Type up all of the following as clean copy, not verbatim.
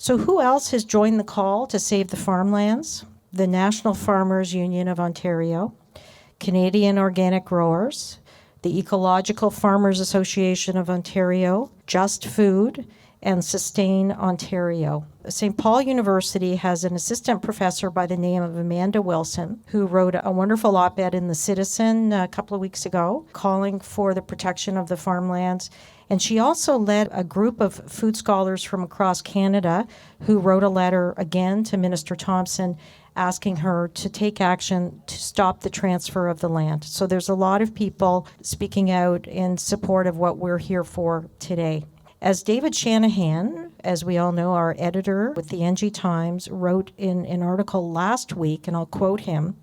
So who else has joined the call to save the farmlands? The National Farmers Union of Ontario, Canadian Organic Growers, the Ecological Farmers Association of Ontario, Just Food, and Sustain Ontario. St. Paul University has an assistant professor by the name of Amanda Wilson, who wrote a wonderful op-ed in The Citizen a couple of weeks ago, calling for the protection of the farmlands. And she also led a group of food scholars from across Canada who wrote a letter again to Minister Thompson asking her to take action to stop the transfer of the land. So there's a lot of people speaking out in support of what we're here for today. As David Shanahan, as we all know, our editor with the NG Times, wrote in an article last week, and I'll quote him,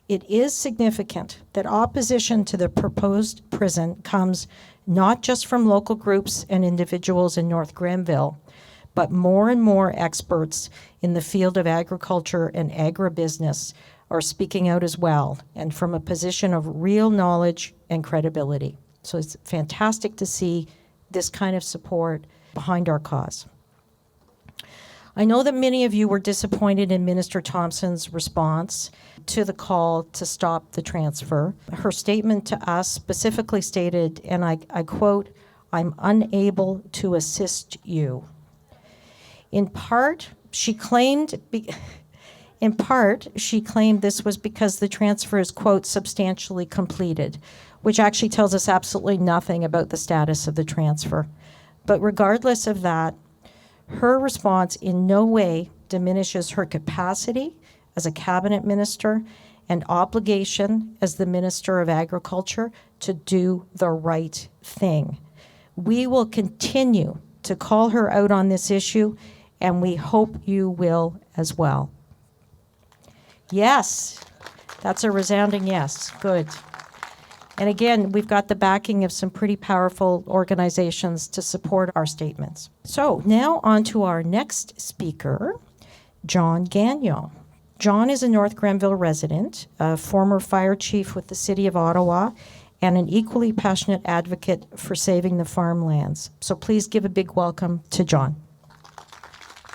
"It is significant that opposition to the proposed prison comes not just from local groups and individuals in North Grenville, but more and more experts in the field of agriculture and agribusiness are speaking out as well, and from a position of real knowledge and credibility." So it's fantastic to see this kind of support behind our cause. I know that many of you were disappointed in Minister Thompson's response to the call to stop the transfer. Her statement to us specifically stated, and I quote, "I'm unable to assist you." In part, she claimed this was because the transfer is, quote, "substantially completed," which actually tells us absolutely nothing about the status of the transfer. But regardless of that, her response in no way diminishes her capacity as a cabinet minister and obligation as the Minister of Agriculture to do the right thing. We will continue to call her out on this issue, and we hope you will as well. Yes, that's a resounding yes. Good. And again, we've got the backing of some pretty powerful organizations to support our statements. So now on to our next speaker, John Gagnon. John is a North Grenville resident, a former fire chief with the City of Ottawa, and an equally passionate advocate for saving the farmlands. So please give a big welcome to John.